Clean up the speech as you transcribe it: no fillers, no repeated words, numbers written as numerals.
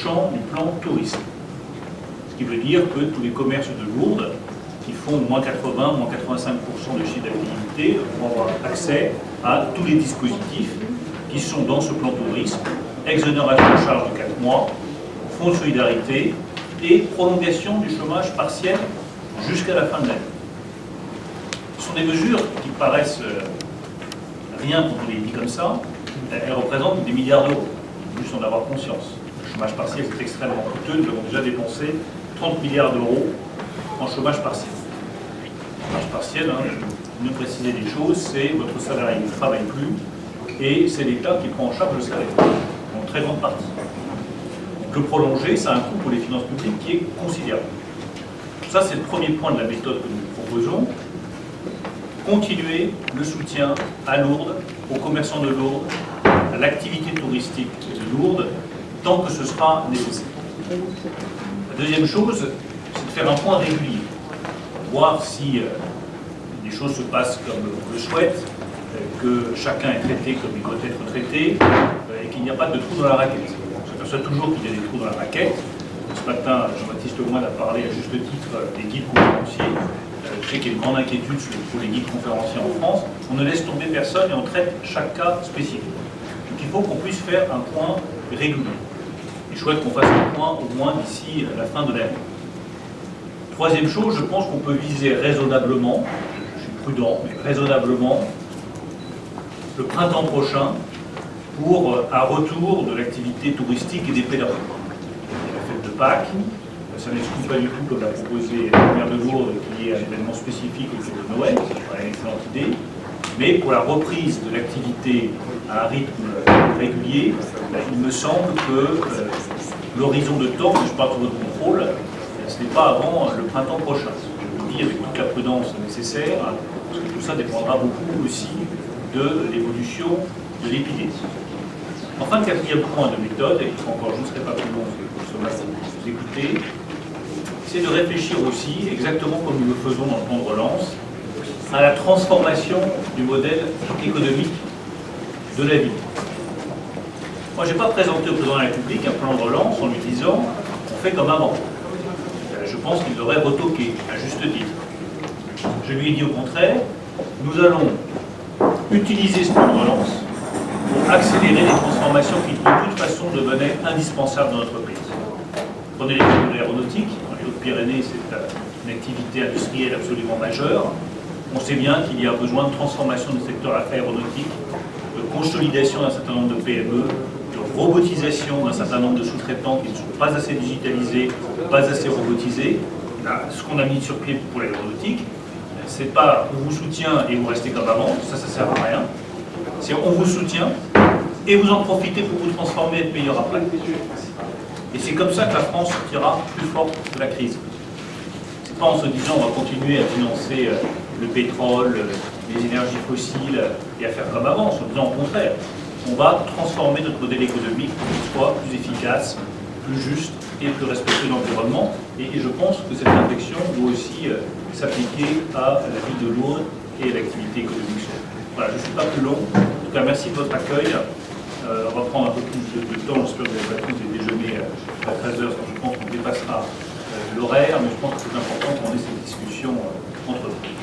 champ du plan tourisme. Ce qui veut dire que tous les commerces de Lourdes qui font moins 80, moins 85% de chiffre d'activité vont avoir accès à tous les dispositifs qui sont dans ce plan tourisme, exonération de charges de 4 mois, fonds de solidarité et prolongation du chômage partiel jusqu'à la fin de l'année. Ce sont des mesures qui paraissent rien quand on les dit comme ça, elles représentent des milliards d'euros, juste en avoir conscience. Le chômage partiel est extrêmement coûteux, nous avons déjà dépensé 30 milliards d'euros en chômage partiel. Le chômage partiel, mieux préciser les choses, c'est votre salarié ne travaille plus et c'est l'État qui prend en charge le salaire, en très grande partie. Donc le prolonger, ça a un coût pour les finances publiques qui est considérable. Ça, c'est le premier point de la méthode que nous proposons. Continuer le soutien à Lourdes, aux commerçants de Lourdes, à l'activité touristique de Lourdes, tant que ce sera nécessaire. La deuxième chose, c'est de faire un point régulier, voir si les choses se passent comme on le souhaite, que chacun est traité comme il doit être traité, et qu'il n'y a pas de trou dans la raquette. On s'aperçoit toujours qu'il y a des trous dans la raquette. Ce matin, Jean-Baptiste Lemoyne a parlé à juste titre des guides conférenciers. Je sais qu'il y a une grande inquiétude pour les guides conférenciers en France. On ne laisse tomber personne et on traite chaque cas spécifique. Donc il faut qu'on puisse faire un point régulier. Et je souhaite qu'on fasse un point au moins d'ici la fin de l'année. Troisième chose, je pense qu'on peut viser raisonnablement, je suis prudent, mais raisonnablement, le printemps prochain pour un retour de l'activité touristique et des pèlerins. La fête de Pâques, ça n'exclut pas du tout, comme l'a proposé la maire de Lourdes, qu'il y ait un événement spécifique autour de Noël, c'est une excellente idée. Mais pour la reprise de l'activité à un rythme régulier, il me semble que l'horizon de temps, je parle sous votre contrôle, ce n'est pas avant le printemps prochain. Je vous le dis avec toute la prudence nécessaire, parce que tout ça dépendra beaucoup aussi de l'évolution de l'épidémie. Enfin, le quatrième point de méthode, et encore je ne serai pas plus long que ce matin pour vous écouter, c'est de réfléchir aussi, exactement comme nous le faisons dans le plan de relance, à la transformation du modèle économique de la ville. Moi, je n'ai pas présenté au président de la République un plan de relance en lui disant on fait comme avant. Je pense qu'il devrait retoquer, à juste titre. Je lui ai dit au contraire, nous allons utiliser ce plan de relance pour accélérer les transformations qui, de toute façon, devenaient indispensables dans notre pays. Prenez l'exemple de l'aéronautique. Dans les Hautes-Pyrénées, c'est une activité industrielle absolument majeure. On sait bien qu'il y a besoin de transformation du secteur aéronautique, de consolidation d'un certain nombre de PME, de robotisation d'un certain nombre de sous-traitants qui ne sont pas assez digitalisés, pas assez robotisés. Là, ce qu'on a mis sur pied pour l'aéronautique, c'est pas on vous soutient et vous restez comme avant, ça sert à rien. C'est on vous soutient et vous en profitez pour vous transformer et être meilleur après. Et c'est comme ça que la France sortira plus forte de la crise. C'est pas en se disant on va continuer à financer le pétrole, les énergies fossiles et à faire comme avant, en se disant au contraire, on va transformer notre modèle économique pour qu'il soit plus efficace, plus juste et plus respectueux de l'environnement. Et je pense que cette réflexion doit aussi s'appliquer à la vie de Lourdes et à l'activité économique. Voilà, je ne suis pas plus long. En tout cas, merci de votre accueil. On va prendre un peu plus de temps. J'espère que vous n'avez pas tous les déjeuners à 13h. Je pense qu'on dépassera l'horaire, mais je pense que c'est important qu'on ait cette discussion entre nous.